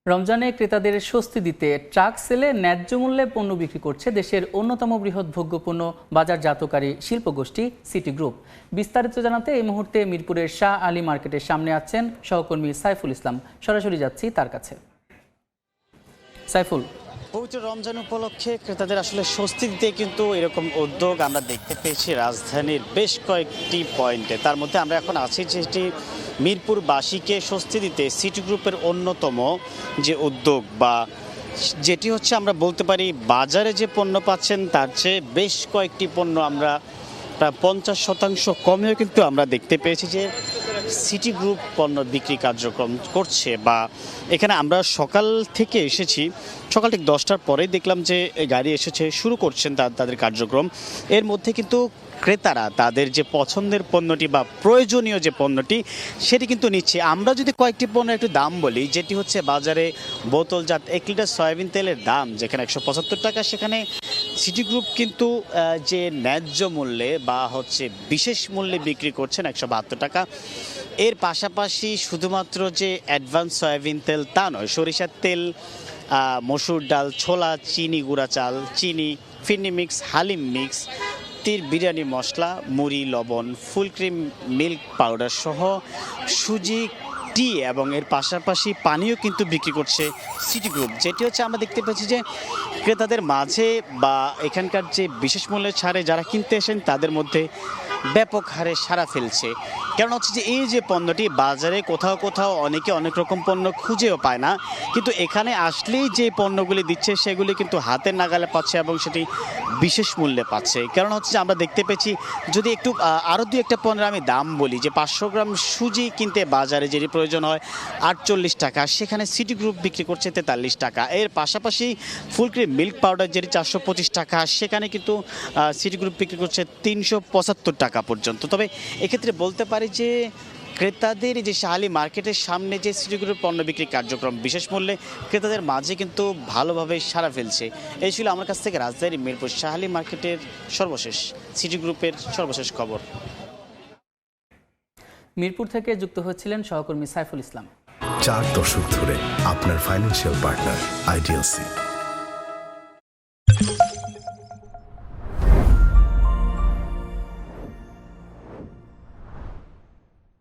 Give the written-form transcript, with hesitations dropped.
রমজানে ক্রেতাদের স্বস্তি দিতে ট্রাক সেলে ন্যায্য মূল্যে পণ্য বিক্রি করছে দেশের অন্যতম বৃহৎ ভোগ্যপণ্য বাজারজাতকারী শিল্পগোষ্ঠী সিটি গ্রুপ। বিস্তারিত জানাতে এই মুহূর্তে মিরপুরের শাহ আলী মার্কেটের সামনে আছেন সহকর্মী সাইফুল ইসলাম। সরাসরি যাচ্ছি তার কাছে। সাইফুল, পবিত্র রমজান উপলক্ষে ক্রেতাদের আসলে স্বস্তি দিতে কিন্তু এরকম উদ্যোগ আমরা দেখতে পেয়েছি রাজধানীর বেশ কয়েকটি পয়েন্টে। তার মধ্যে আমরা এখন আছি যেটি মিরপুরবাসীকে স্বস্তি দিতে সিটি গ্রুপের অন্যতম যে উদ্যোগ, বা যেটি হচ্ছে আমরা বলতে পারি বাজারে যে পণ্য পাচ্ছেন তার চেয়ে বেশ কয়েকটি পণ্য আমরা প্রায় 50% কমেও কিন্তু আমরা দেখতে পেয়েছি যে সিটি গ্রুপ পণ্য বিক্রি কার্যক্রম করছে। বা এখানে আমরা সকাল থেকে এসেছি, সকাল ঠিক 10টার পরেই দেখলাম যে গাড়ি এসেছে, শুরু করছেন তাদের কার্যক্রম। এর মধ্যে কিন্তু ক্রেতারা তাদের যে পছন্দের পণ্যটি বা প্রয়োজনীয় যে পণ্যটি সেটি কিন্তু নিচ্ছে। আমরা যদি কয়েকটি পণ্যের একটু দাম বলি, যেটি হচ্ছে বাজারে বোতলজাত 1 লিটার সয়াবিন তেলের দাম যেখানে 175 টাকা, সেখানে সিটি গ্রুপ কিন্তু যে ন্যায্য মূল্যে বা হচ্ছে বিশেষ মূল্যে বিক্রি করছেন 172 টাকা। এর পাশাপাশি শুধুমাত্র যে অ্যাডভান্স সয়াবিন তেল তা নয়, সরিষার তেল, মসুর ডাল, ছোলা, চিনি, গুঁড়া চাল, চিনি, ফিরনি মিক্স, হালিম মিক্স, বিরিয়ানি মশলা, মুড়ি, লবণ, ফুল ক্রিম মিল্ক পাউডার সহ সুজি, টি এবং এর পাশাপাশি পানিও কিন্তু বিক্রি করছে সিটি গ্রুপ। যেটি হচ্ছে আমরা দেখতে পাচ্ছি যে ক্রেতাদের মাঝে বা এখানকার যে বিশেষ মূল্যের ছাড়ে যারা কিনতে এসেন তাদের মধ্যে ব্যাপক হারে সাড়া ফেলছে। কারণ হচ্ছে যে এই যে পণ্যটি বাজারে কোথাও কোথাও অনেকে অনেক রকম পণ্য খুঁজেও পায় না, কিন্তু এখানে আসলেই যে পণ্যগুলি দিচ্ছে সেগুলি কিন্তু হাতের নাগালে পাচ্ছে এবং সেটি বিশেষ মূল্যে পাচ্ছে। কারণ হচ্ছে যে আমরা দেখতে পেয়েছি, যদি একটু আরও দু একটা পণ্যের আমি দাম বলি, যে 500 গ্রাম সুজি কিনতে বাজারে যেটি প্রয়োজন হয় 48 টাকা, সেখানে সিটি গ্রুপ বিক্রি করছে 43 টাকা। এর পাশাপাশি ফুল ক্রিম মিল্ক পাউডার যেটি 425 টাকা, সেখানে কিন্তু সিটি গ্রুপ বিক্রি করছে 375 টাকা পর্যন্ত। তবে এক্ষেত্রে বলতে পারি যে ক্রেতাদের যে শাহ আলী মার্কেটের সামনে যে সিটি গ্রুপের পণ্য বিক্রি কার্যক্রম বিশেষ মূল্যে ক্রেতাদের মাঝে কিন্তু ভালোভাবে সাড়া ফেলছে। এই ছিল আমার কাছ থেকে রাজধানীর মিরপুর শাহ আলী মার্কেটের সর্বশেষ সিটি গ্রুপের সর্বশেষ খবর। মিরপুর থেকে যুক্ত হয়েছিলেন সহকর্মী সাইফুল ইসলাম। 4 দশক ধরে আপনার ফাইন্যান্সিয়াল পার্টনার আইডিএলসি।